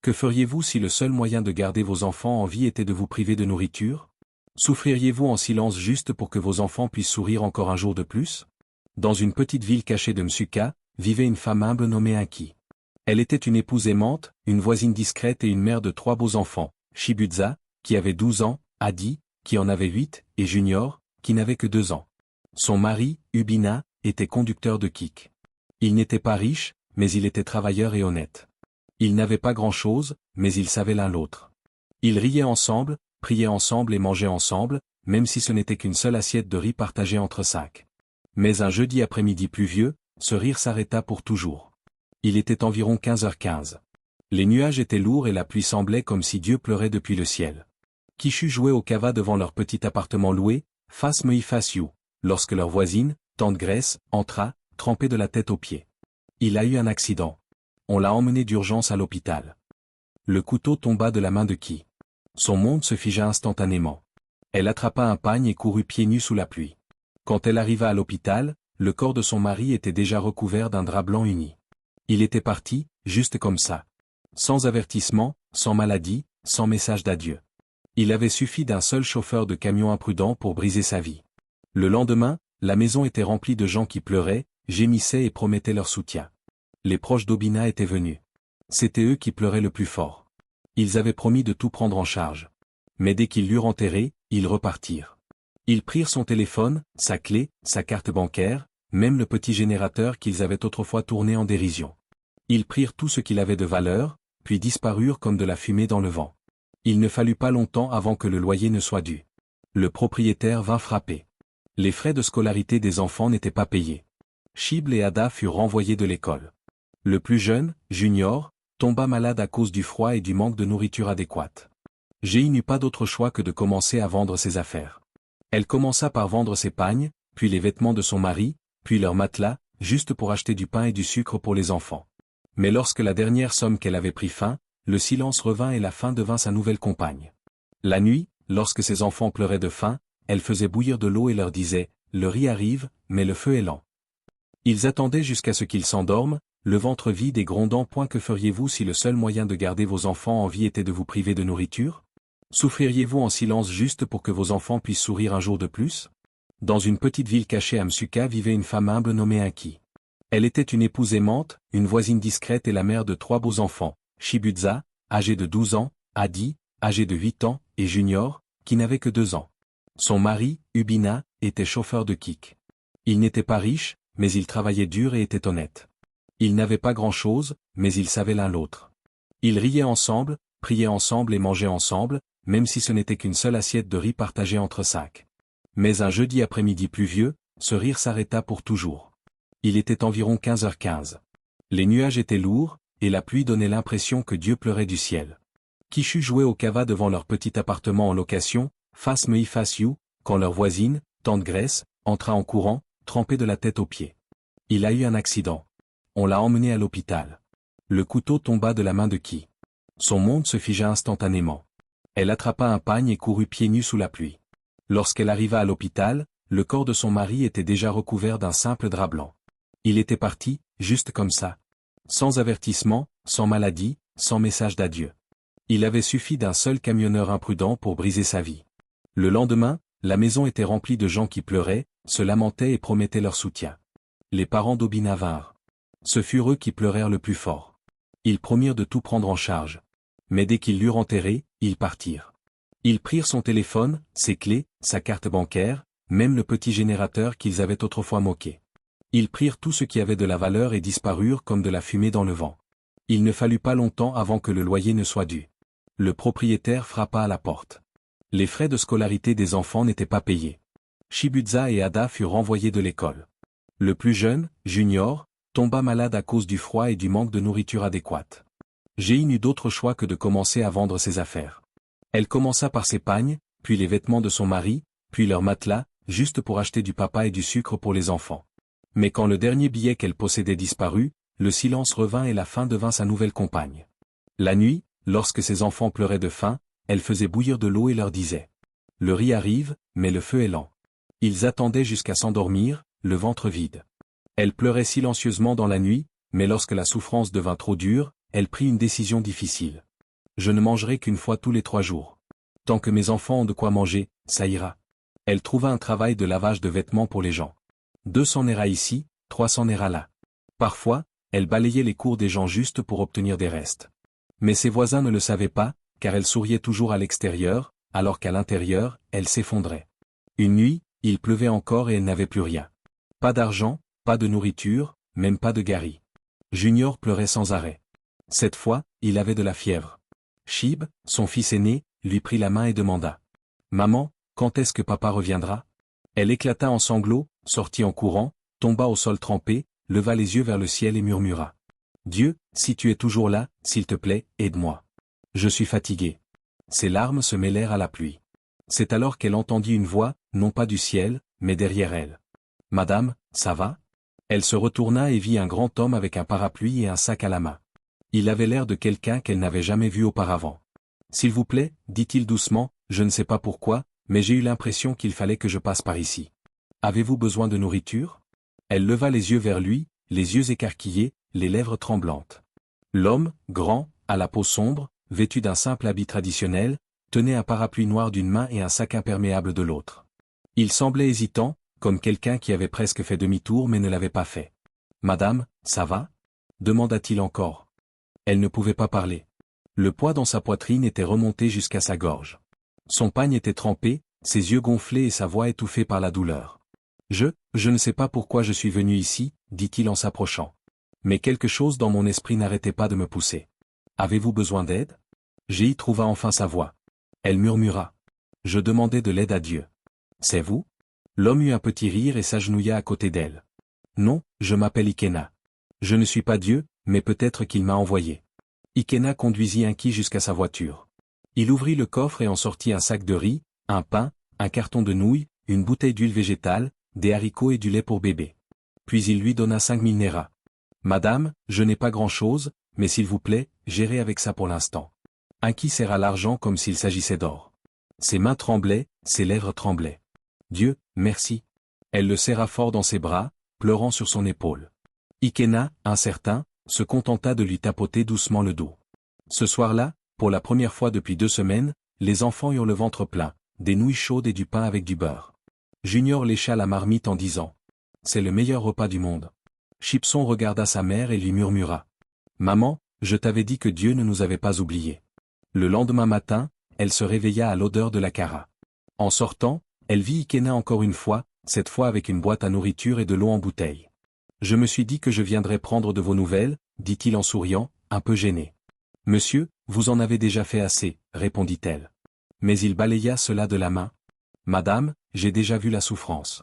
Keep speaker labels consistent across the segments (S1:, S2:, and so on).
S1: Que feriez-vous si le seul moyen de garder vos enfants en vie était de vous priver de nourriture? Souffririez-vous en silence juste pour que vos enfants puissent sourire encore un jour de plus? Dans une petite ville cachée de Msuka, vivait une femme humble nommée Inki. Elle était une épouse aimante, une voisine discrète et une mère de 3 beaux enfants, Shibutza, qui avait 12 ans, Adi, qui en avait 8, et Junior, qui n'avait que 2 ans. Son mari, Ubina, était conducteur de Kik. Il n'était pas riche, mais il était travailleur et honnête. Ils n'avaient pas grand-chose, mais ils savaient l'un l'autre. Ils riaient ensemble, priaient ensemble et mangeaient ensemble, même si ce n'était qu'une seule assiette de riz partagée entre 5. Mais un jeudi après-midi pluvieux, ce rire s'arrêta pour toujours. Il était environ 15h15. Les nuages étaient lourds et la pluie semblait comme si Dieu pleurait depuis le ciel. Kishu jouait au kava devant leur petit appartement loué, face me face you, lorsque leur voisine, tante Grace, entra, trempée de la tête aux pieds. Il a eu un accident. On l'a emmené d'urgence à l'hôpital. Le couteau tomba de la main de Ki. Son monde se figea instantanément. Elle attrapa un pagne et courut pieds nus sous la pluie. Quand elle arriva à l'hôpital, le corps de son mari était déjà recouvert d'un drap blanc uni. Il était parti, juste comme ça. Sans avertissement, sans maladie, sans message d'adieu. Il avait suffi d'un seul chauffeur de camion imprudent pour briser sa vie. Le lendemain, la maison était remplie de gens qui pleuraient, gémissaient et promettaient leur soutien. Les proches d'Obina étaient venus. C'étaient eux qui pleuraient le plus fort. Ils avaient promis de tout prendre en charge. Mais dès qu'ils l'eurent enterré, ils repartirent. Ils prirent son téléphone, sa clé, sa carte bancaire, même le petit générateur qu'ils avaient autrefois tourné en dérision. Ils prirent tout ce qu'il avait de valeur, puis disparurent comme de la fumée dans le vent. Il ne fallut pas longtemps avant que le loyer ne soit dû. Le propriétaire vint frapper. Les frais de scolarité des enfants n'étaient pas payés. Shibl et Ada furent renvoyés de l'école. Le plus jeune, Junior, tomba malade à cause du froid et du manque de nourriture adéquate. Gei n'eut pas d'autre choix que de commencer à vendre ses affaires. Elle commença par vendre ses pagnes, puis les vêtements de son mari, puis leurs matelas, juste pour acheter du pain et du sucre pour les enfants. Mais lorsque la dernière somme qu'elle avait pris fin, le silence revint et la faim devint sa nouvelle compagne. La nuit, lorsque ses enfants pleuraient de faim, elle faisait bouillir de l'eau et leur disait « Le riz arrive, mais le feu est lent ». Ils attendaient jusqu'à ce qu'ils s'endorment, le ventre vide et grondant. Que feriez-vous si le seul moyen de garder vos enfants en vie était de vous priver de nourriture? Souffririez-vous en silence juste pour que vos enfants puissent sourire un jour de plus? Dans une petite ville cachée à Msuka vivait une femme humble nommée Inki. Elle était une épouse aimante, une voisine discrète et la mère de 3 beaux enfants, Shibutza, âgé de 12 ans, Adi, âgé de 8 ans, et Junior, qui n'avait que 2 ans. Son mari, Ubina, était chauffeur de Kik. Il n'était pas riche, mais il travaillait dur et était honnête. Ils n'avaient pas grand-chose, mais ils savaient l'un l'autre. Ils riaient ensemble, priaient ensemble et mangeaient ensemble, même si ce n'était qu'une seule assiette de riz partagée entre 5. Mais un jeudi après-midi pluvieux, ce rire s'arrêta pour toujours. Il était environ 15h15. Les nuages étaient lourds, et la pluie donnait l'impression que Dieu pleurait du ciel. Kishu jouait au kava devant leur petit appartement en location, face me face you, quand leur voisine, tante Grace, entra en courant, trempée de la tête aux pieds. Il a eu un accident. On l'a emmené à l'hôpital. Le couteau tomba de la main de Ki. Son monde se figea instantanément. Elle attrapa un pagne et courut pieds nus sous la pluie. Lorsqu'elle arriva à l'hôpital, le corps de son mari était déjà recouvert d'un simple drap blanc. Il était parti, juste comme ça. Sans avertissement, sans maladie, sans message d'adieu. Il avait suffi d'un seul camionneur imprudent pour briser sa vie. Le lendemain, la maison était remplie de gens qui pleuraient, se lamentaient et promettaient leur soutien. Les parents d'Obina vinrent. Ce furent eux qui pleurèrent le plus fort. Ils promirent de tout prendre en charge. Mais dès qu'ils l'eurent enterré, ils partirent. Ils prirent son téléphone, ses clés, sa carte bancaire, même le petit générateur qu'ils avaient autrefois moqué. Ils prirent tout ce qui avait de la valeur et disparurent comme de la fumée dans le vent. Il ne fallut pas longtemps avant que le loyer ne soit dû. Le propriétaire frappa à la porte. Les frais de scolarité des enfants n'étaient pas payés. Shibutza et Ada furent renvoyés de l'école. Le plus jeune, Junior, tomba malade à cause du froid et du manque de nourriture adéquate. Gei n'eut d'autre choix que de commencer à vendre ses affaires. Elle commença par ses pagnes, puis les vêtements de son mari, puis leurs matelas, juste pour acheter du papa et du sucre pour les enfants. Mais quand le dernier billet qu'elle possédait disparut, le silence revint et la faim devint sa nouvelle compagne. La nuit, lorsque ses enfants pleuraient de faim, elle faisait bouillir de l'eau et leur disait « Le riz arrive, mais le feu est lent ». Ils attendaient jusqu'à s'endormir, le ventre vide. Elle pleurait silencieusement dans la nuit, mais lorsque la souffrance devint trop dure, elle prit une décision difficile. Je ne mangerai qu'une fois tous les 3 jours. Tant que mes enfants ont de quoi manger, ça ira. Elle trouva un travail de lavage de vêtements pour les gens. 200 naira ici, 300 naira là. Parfois, elle balayait les cours des gens juste pour obtenir des restes. Mais ses voisins ne le savaient pas, car elle souriait toujours à l'extérieur, alors qu'à l'intérieur, elle s'effondrait. Une nuit, il pleuvait encore et elle n'avait plus rien. Pas d'argent, pas de nourriture, même pas de gari. Junior pleurait sans arrêt. Cette fois, il avait de la fièvre. Chib, son fils aîné, lui prit la main et demanda. « Maman, quand est-ce que papa reviendra ?» Elle éclata en sanglots, sortit en courant, tomba au sol trempé, leva les yeux vers le ciel et murmura. « Dieu, si tu es toujours là, s'il te plaît, aide-moi. Je suis fatiguée. » Ses larmes se mêlèrent à la pluie. C'est alors qu'elle entendit une voix, non pas du ciel, mais derrière elle. « Madame, ça va ?» Elle se retourna et vit un grand homme avec un parapluie et un sac à la main. Il avait l'air de quelqu'un qu'elle n'avait jamais vu auparavant. « S'il vous plaît, dit-il doucement, je ne sais pas pourquoi, mais j'ai eu l'impression qu'il fallait que je passe par ici. Avez-vous besoin de nourriture ?» Elle leva les yeux vers lui, les yeux écarquillés, les lèvres tremblantes. L'homme, grand, à la peau sombre, vêtu d'un simple habit traditionnel, tenait un parapluie noir d'une main et un sac imperméable de l'autre. Il semblait hésitant, comme quelqu'un qui avait presque fait demi-tour mais ne l'avait pas fait. « Madame, ça va ?» demanda-t-il encore. Elle ne pouvait pas parler. Le poids dans sa poitrine était remonté jusqu'à sa gorge. Son pagne était trempé, ses yeux gonflés et sa voix étouffée par la douleur. « Je ne sais pas pourquoi je suis venu ici, dit-il en s'approchant. Mais quelque chose dans mon esprit n'arrêtait pas de me pousser. Avez-vous besoin d'aide ?» Jéhi trouva enfin sa voix. Elle murmura. « Je demandais de l'aide à Dieu. »« C'est vous ?» L'homme eut un petit rire et s'agenouilla à côté d'elle. « Non, je m'appelle Ikena. Je ne suis pas Dieu, mais peut-être qu'il m'a envoyé. » Ikena conduisit Inki jusqu'à sa voiture. Il ouvrit le coffre et en sortit un sac de riz, un pain, un carton de nouilles, une bouteille d'huile végétale, des haricots et du lait pour bébé. Puis il lui donna 5000 naira. « Madame, je n'ai pas grand-chose, mais s'il vous plaît, gérez avec ça pour l'instant. » Inki serra l'argent comme s'il s'agissait d'or. Ses mains tremblaient, ses lèvres tremblaient. « Dieu, merci. » Elle le serra fort dans ses bras, pleurant sur son épaule. Ikena, incertain, se contenta de lui tapoter doucement le dos. Ce soir-là, pour la première fois depuis 2 semaines, les enfants eurent le ventre plein, des nouilles chaudes et du pain avec du beurre. Junior lécha la marmite en disant « C'est le meilleur repas du monde. » Chipson regarda sa mère et lui murmura « Maman, je t'avais dit que Dieu ne nous avait pas oubliés. » Le lendemain matin, elle se réveilla à l'odeur de la cara. En sortant, elle vit Ikena encore une fois, cette fois avec une boîte à nourriture et de l'eau en bouteille. « Je me suis dit que je viendrais prendre de vos nouvelles, » dit-il en souriant, un peu gêné. « Monsieur, vous en avez déjà fait assez, » répondit-elle. Mais il balaya cela de la main. « Madame, j'ai déjà vu la souffrance.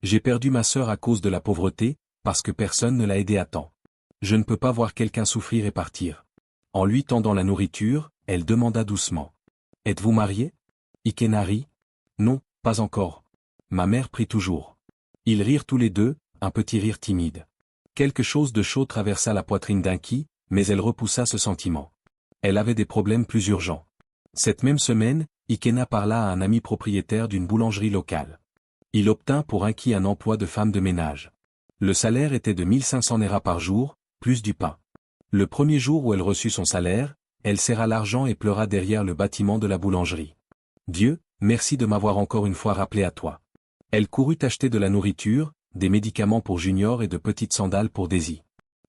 S1: J'ai perdu ma sœur à cause de la pauvreté, parce que personne ne l'a aidée à temps. Je ne peux pas voir quelqu'un souffrir et partir. » En lui tendant la nourriture, elle demanda doucement. « Êtes-vous marié ?» Ikena rit. « Non, pas encore. Ma mère prie toujours. » Ils rirent tous les deux, un petit rire timide. Quelque chose de chaud traversa la poitrine d'Inki, mais elle repoussa ce sentiment. Elle avait des problèmes plus urgents. Cette même semaine, Ikena parla à un ami propriétaire d'une boulangerie locale. Il obtint pour Inki un emploi de femme de ménage. Le salaire était de 1500 naira par jour, plus du pain. Le premier jour où elle reçut son salaire, elle serra l'argent et pleura derrière le bâtiment de la boulangerie. « Dieu, merci de m'avoir encore une fois rappelé à toi. » Elle courut acheter de la nourriture, des médicaments pour Junior et de petites sandales pour Daisy.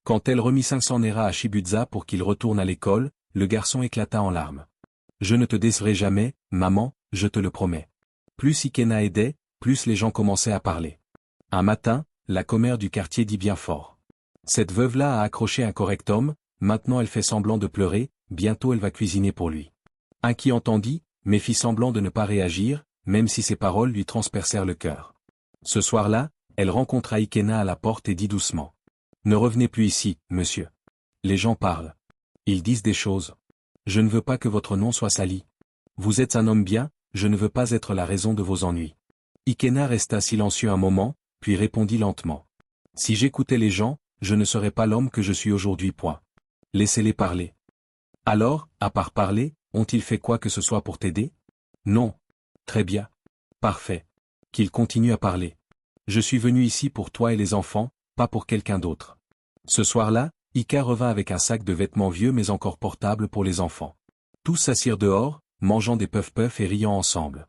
S1: Quand elle remit 500 naira à Shibutza pour qu'il retourne à l'école, le garçon éclata en larmes. « Je ne te décerai jamais, maman, je te le promets. » Plus Ikena aidait, plus les gens commençaient à parler. Un matin, la commère du quartier dit bien fort. « Cette veuve-là a accroché un correct homme, maintenant elle fait semblant de pleurer, bientôt elle va cuisiner pour lui. » Un qui entendit, mais fit semblant de ne pas réagir, même si ses paroles lui transpercèrent le cœur. Ce soir-là, elle rencontra Ikena à la porte et dit doucement. « Ne revenez plus ici, monsieur. Les gens parlent. Ils disent des choses. Je ne veux pas que votre nom soit sali. Vous êtes un homme bien, je ne veux pas être la raison de vos ennuis. » Ikena resta silencieux un moment, puis répondit lentement. « Si j'écoutais les gens, je ne serais pas l'homme que je suis aujourd'hui. Point. Laissez-les parler. » « Alors, à part parler, ont-ils fait quoi que ce soit pour t'aider ? » ?»« Non. »« Très bien. Parfait. Qu'ils continuent à parler. Je suis venu ici pour toi et les enfants, pas pour quelqu'un d'autre. » Ce soir-là, Ika revint avec un sac de vêtements vieux mais encore portables pour les enfants. Tous s'assirent dehors, mangeant des puff-puff et riant ensemble.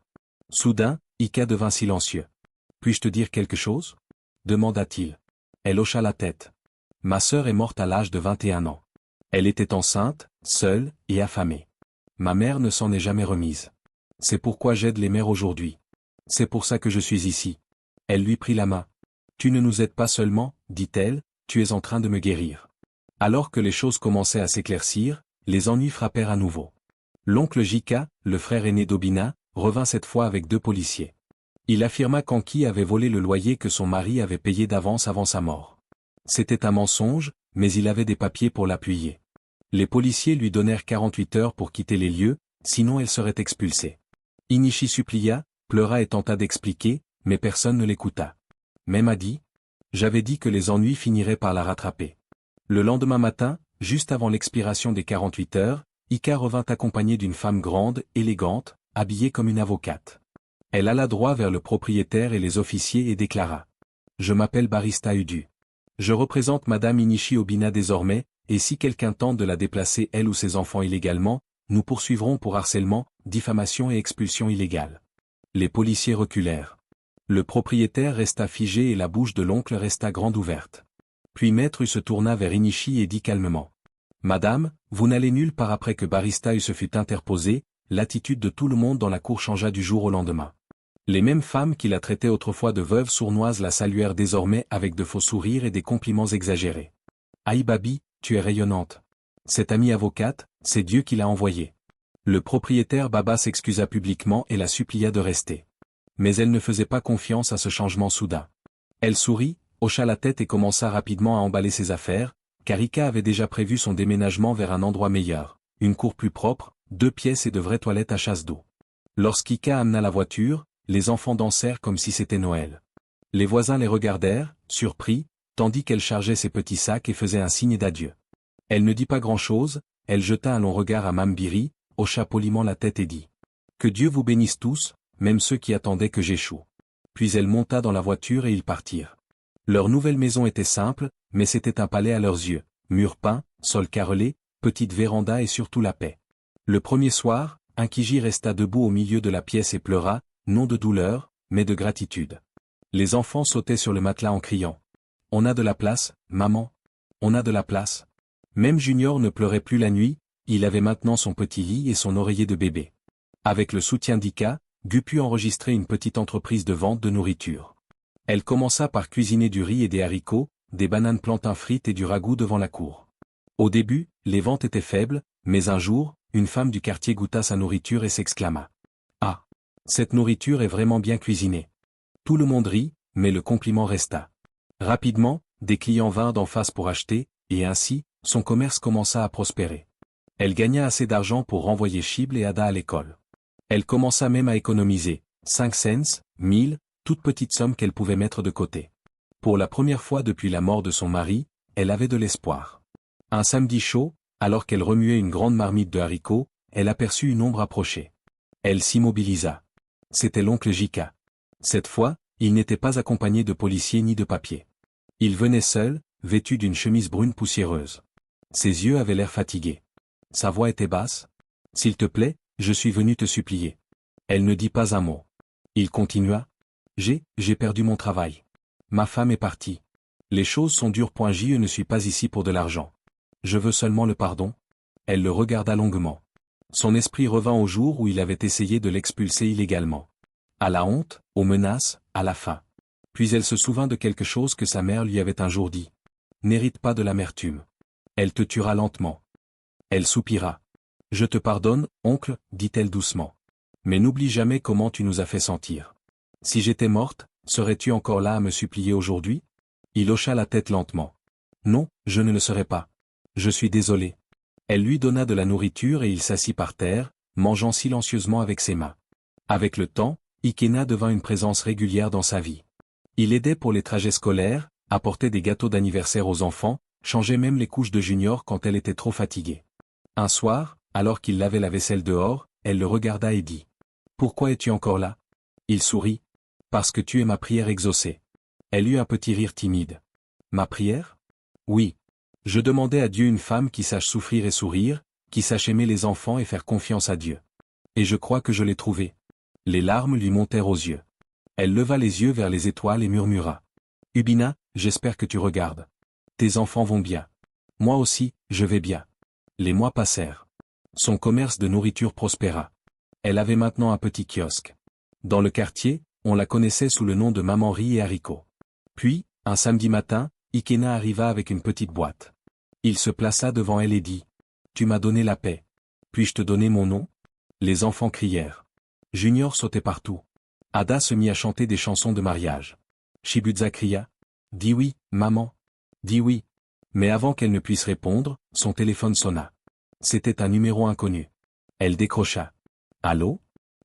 S1: Soudain, Ika devint silencieux. « Puis-je te dire quelque chose ?» demanda-t-il. Elle hocha la tête. « Ma sœur est morte à l'âge de 21 ans. Elle était enceinte, seule, et affamée. Ma mère ne s'en est jamais remise. C'est pourquoi j'aide les mères aujourd'hui. C'est pour ça que je suis ici. » Elle lui prit la main. « Tu ne nous aides pas seulement, dit-elle, tu es en train de me guérir. » Alors que les choses commençaient à s'éclaircir, les ennuis frappèrent à nouveau. L'oncle Jika, le frère aîné d'Obina, revint cette fois avec 2 policiers. Il affirma qu'Anki avait volé le loyer que son mari avait payé d'avance avant sa mort. C'était un mensonge, mais il avait des papiers pour l'appuyer. Les policiers lui donnèrent 48 heures pour quitter les lieux, sinon elle serait expulsée. Inishi supplia, pleura et tenta d'expliquer, mais personne ne l'écouta. Même a dit. J'avais dit que les ennuis finiraient par la rattraper. Le lendemain matin, juste avant l'expiration des 48 heures, Ika revint accompagnée d'une femme grande, élégante, habillée comme une avocate. Elle alla droit vers le propriétaire et les officiers et déclara. « Je m'appelle Barista Udu. Je représente Madame Inishi Obina désormais, et si quelqu'un tente de la déplacer elle ou ses enfants illégalement, nous poursuivrons pour harcèlement, diffamation et expulsion illégale. » Les policiers reculèrent. Le propriétaire resta figé et la bouche de l'oncle resta grande ouverte. Puis Maître U se tourna vers Inishi et dit calmement. « Madame, vous n'allez nulle part. » Après que Barista U se fut interposé, l'attitude de tout le monde dans la cour changea du jour au lendemain. Les mêmes femmes qui la traitaient autrefois de veuve sournoise la saluèrent désormais avec de faux sourires et des compliments exagérés. « Aïe Babi, tu es rayonnante. Cette amie avocate, c'est Dieu qui l'a envoyée. » Le propriétaire Baba s'excusa publiquement et la supplia de rester. Mais elle ne faisait pas confiance à ce changement soudain. Elle sourit, hocha la tête et commença rapidement à emballer ses affaires, car Ika avait déjà prévu son déménagement vers un endroit meilleur, une cour plus propre, 2 pièces et de vraies toilettes à chasse d'eau. Lorsqu'Ika amena la voiture, les enfants dansèrent comme si c'était Noël. Les voisins les regardèrent, surpris, tandis qu'elle chargeait ses petits sacs et faisait un signe d'adieu. Elle ne dit pas grand-chose, elle jeta un long regard à Mambiri, hocha poliment la tête et dit « Que Dieu vous bénisse tous, même ceux qui attendaient que j'échoue. » Puis elle monta dans la voiture et ils partirent. Leur nouvelle maison était simple, mais c'était un palais à leurs yeux, murs peints, sol carrelé, petite véranda et surtout la paix. Le premier soir, Inkiji resta debout au milieu de la pièce et pleura, non de douleur, mais de gratitude. Les enfants sautaient sur le matelas en criant « On a de la place, maman. On a de la place. » Même Junior ne pleurait plus la nuit, il avait maintenant son petit lit et son oreiller de bébé. Avec le soutien d'Ika, Gu put enregistrer une petite entreprise de vente de nourriture. Elle commença par cuisiner du riz et des haricots, des bananes plantains frites et du ragoût devant la cour. Au début, les ventes étaient faibles, mais un jour, une femme du quartier goûta sa nourriture et s'exclama « Ah! Cette nourriture est vraiment bien cuisinée. » Tout le monde rit, mais le compliment resta. Rapidement, des clients vinrent d'en face pour acheter, et ainsi, son commerce commença à prospérer. Elle gagna assez d'argent pour renvoyer Chible et Ada à l'école. Elle commença même à économiser, 5 cents, 1000, toute petite somme qu'elle pouvait mettre de côté. Pour la première fois depuis la mort de son mari, elle avait de l'espoir. Un samedi chaud, alors qu'elle remuait une grande marmite de haricots, elle aperçut une ombre approcher. Elle s'immobilisa. C'était l'oncle Jika. Cette fois, il n'était pas accompagné de policiers ni de papiers. Il venait seul, vêtu d'une chemise brune poussiéreuse. Ses yeux avaient l'air fatigués. Sa voix était basse. « S'il te plaît, je suis venu te supplier. » Elle ne dit pas un mot. Il continua. « J'ai perdu mon travail. Ma femme est partie. Les choses sont dures. Je ne suis pas ici pour de l'argent. Je veux seulement le pardon. » Elle le regarda longuement. Son esprit revint au jour où il avait essayé de l'expulser illégalement. À la honte, aux menaces, à la faim. Puis elle se souvint de quelque chose que sa mère lui avait un jour dit. « N'hérite pas de l'amertume. Elle te tuera lentement. » Elle soupira. « Je te pardonne, oncle, dit-elle doucement. Mais n'oublie jamais comment tu nous as fait sentir. Si j'étais morte, serais-tu encore là à me supplier aujourd'hui ?» Il hocha la tête lentement. « Non, je ne le serais pas. Je suis désolé. » Elle lui donna de la nourriture et il s'assit par terre, mangeant silencieusement avec ses mains. Avec le temps, Ikena devint une présence régulière dans sa vie. Il aidait pour les trajets scolaires, apportait des gâteaux d'anniversaire aux enfants, changeait même les couches de Junior quand elle était trop fatiguée. Un soir, alors qu'il lavait la vaisselle dehors, elle le regarda et dit « Pourquoi es-tu encore là ?» Il sourit. « Parce que tu es ma prière exaucée. » Elle eut un petit rire timide. « Ma prière ? Oui. Je demandais à Dieu une femme qui sache souffrir et sourire, qui sache aimer les enfants et faire confiance à Dieu. Et je crois que je l'ai trouvé. Les larmes lui montèrent aux yeux. Elle leva les yeux vers les étoiles et murmura. Ubina, j'espère que tu regardes. Tes enfants vont bien. Moi aussi, je vais bien. Les mois passèrent. Son commerce de nourriture prospéra. Elle avait maintenant un petit kiosque. Dans le quartier, on la connaissait sous le nom de Maman Riz et Haricots. Puis, un samedi matin, Ikena arriva avec une petite boîte. Il se plaça devant elle et dit « Tu m'as donné la paix. Puis-je te donner mon nom ?» Les enfants crièrent. Junior sautait partout. Ada se mit à chanter des chansons de mariage. Shibutza cria « Dis oui, maman. Dis oui. » Mais avant qu'elle ne puisse répondre, son téléphone sonna. C'était un numéro inconnu. Elle décrocha. « Allô ?»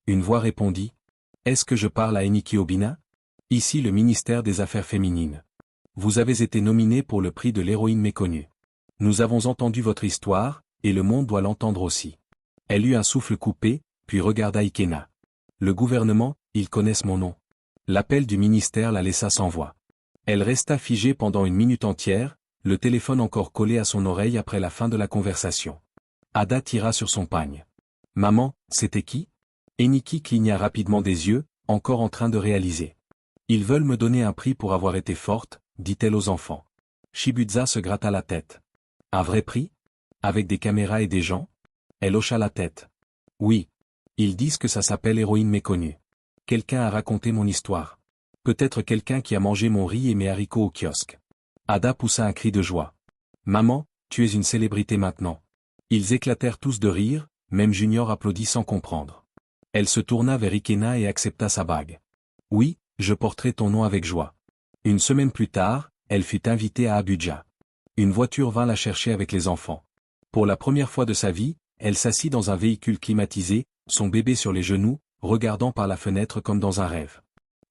S1: Une voix répondit. « Est-ce que je parle à Eniki Obina ? Ici le ministère des Affaires féminines. Vous avez été nominé pour le prix de l'héroïne méconnue. Nous avons entendu votre histoire, et le monde doit l'entendre aussi. » Elle eut un souffle coupé, puis regarda Ikena. « Le gouvernement, ils connaissent mon nom. » L'appel du ministère la laissa sans voix. Elle resta figée pendant une minute entière, le téléphone encore collé à son oreille après la fin de la conversation. Ada tira sur son pagne. « Maman, c'était qui ?» Eniki cligna rapidement des yeux, encore en train de réaliser. « Ils veulent me donner un prix pour avoir été forte, » dit-elle aux enfants. Shibutza se gratta la tête. « Un vrai prix ? Avec des caméras et des gens ?» Elle hocha la tête. « Oui. Ils disent que ça s'appelle héroïne méconnue. Quelqu'un a raconté mon histoire. Peut-être quelqu'un qui a mangé mon riz et mes haricots au kiosque. » Ada poussa un cri de joie. « Maman, tu es une célébrité maintenant. » Ils éclatèrent tous de rire, même Junior applaudit sans comprendre. Elle se tourna vers Ikena et accepta sa bague. « Oui, je porterai ton nom avec joie. » Une semaine plus tard, elle fut invitée à Abuja. Une voiture vint la chercher avec les enfants. Pour la première fois de sa vie, elle s'assit dans un véhicule climatisé, son bébé sur les genoux, regardant par la fenêtre comme dans un rêve.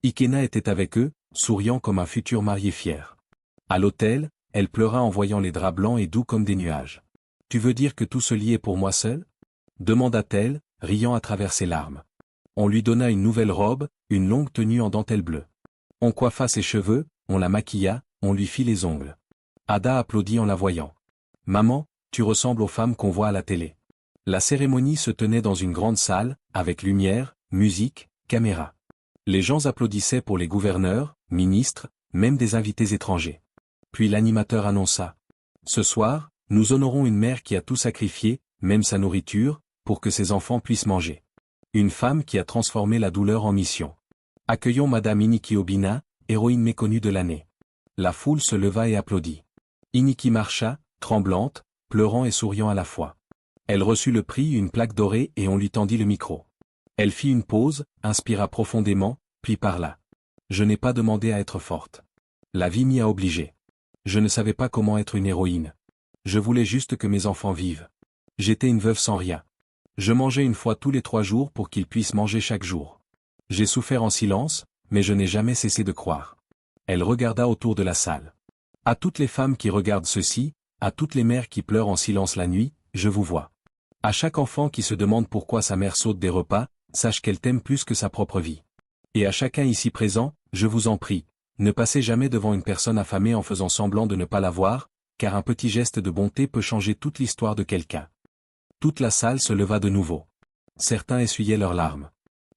S1: Ikena était avec eux, souriant comme un futur marié fier. À l'hôtel, elle pleura en voyant les draps blancs et doux comme des nuages. « Tu veux dire que tout ce lit est pour moi seul ?» demanda-t-elle, riant à travers ses larmes. On lui donna une nouvelle robe, une longue tenue en dentelle bleue. On coiffa ses cheveux, on la maquilla, on lui fit les ongles. Ada applaudit en la voyant. « Maman, tu ressembles aux femmes qu'on voit à la télé. » La cérémonie se tenait dans une grande salle, avec lumière, musique, caméra. Les gens applaudissaient pour les gouverneurs, ministres, même des invités étrangers. Puis l'animateur annonça. « Ce soir, nous honorons une mère qui a tout sacrifié, même sa nourriture, pour que ses enfants puissent manger. Une femme qui a transformé la douleur en mission. Accueillons Madame Eniki Obina, héroïne méconnue de l'année. » La foule se leva et applaudit. Eniki marcha, tremblante, pleurant et souriant à la fois. Elle reçut le prix, une plaque dorée et on lui tendit le micro. Elle fit une pause, inspira profondément, puis parla. « Je n'ai pas demandé à être forte. La vie m'y a obligé. Je ne savais pas comment être une héroïne. Je voulais juste que mes enfants vivent. J'étais une veuve sans rien. Je mangeais une fois tous les 3 jours pour qu'ils puissent manger chaque jour. J'ai souffert en silence, mais je n'ai jamais cessé de croire. » Elle regarda autour de la salle. « À toutes les femmes qui regardent ceci, à toutes les mères qui pleurent en silence la nuit, je vous vois. À chaque enfant qui se demande pourquoi sa mère saute des repas, sache qu'elle t'aime plus que sa propre vie. Et à chacun ici présent, je vous en prie, ne passez jamais devant une personne affamée en faisant semblant de ne pas la voir, car un petit geste de bonté peut changer toute l'histoire de quelqu'un. » Toute la salle se leva de nouveau. Certains essuyaient leurs larmes.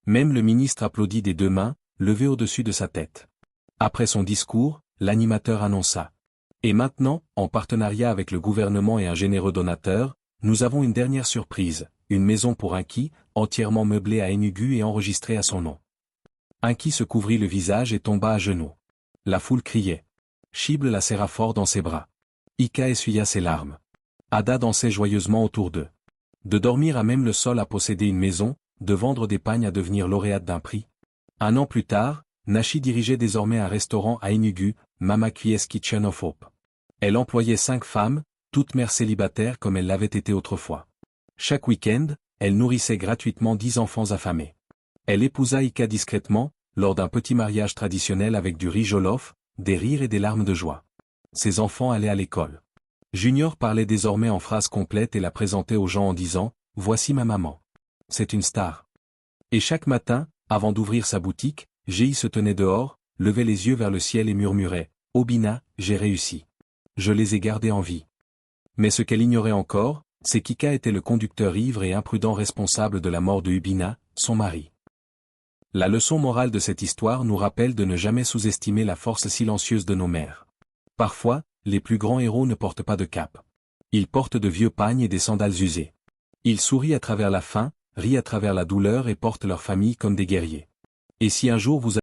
S1: Même le ministre applaudit des 2 mains, levées au-dessus de sa tête. Après son discours, l'animateur annonça. « Et maintenant, en partenariat avec le gouvernement et un généreux donateur, nous avons une dernière surprise, une maison pour Inki, entièrement meublée à Enugu et enregistrée à son nom. » Inki se couvrit le visage et tomba à genoux. La foule criait. Chible la serra fort dans ses bras. Ika essuya ses larmes. Ada dansait joyeusement autour d'eux. De dormir à même le sol à posséder une maison, de vendre des pagnes à devenir lauréate d'un prix. 1 an plus tard, Nashi dirigeait désormais un restaurant à Enugu, Mama Quies Kitchen of Hope. Elle employait 5 femmes, toutes mères célibataires comme elle l'avait été autrefois. Chaque week-end, elle nourrissait gratuitement 10 enfants affamés. Elle épousa Ika discrètement, lors d'un petit mariage traditionnel avec du riz jollof, des rires et des larmes de joie. Ses enfants allaient à l'école. Junior parlait désormais en phrases complètes et la présentait aux gens en disant « Voici ma maman. C'est une star. » Et chaque matin, avant d'ouvrir sa boutique, Géi se tenait dehors, levait les yeux vers le ciel et murmurait « Obina, j'ai réussi. Je les ai gardés en vie. » Mais ce qu'elle ignorait encore, Sekika était le conducteur ivre et imprudent responsable de la mort de Ubina, son mari. La leçon morale de cette histoire nous rappelle de ne jamais sous-estimer la force silencieuse de nos mères. Parfois, les plus grands héros ne portent pas de cape. Ils portent de vieux pagnes et des sandales usées. Ils sourient à travers la faim, rient à travers la douleur et portent leur famille comme des guerriers. Et si un jour vous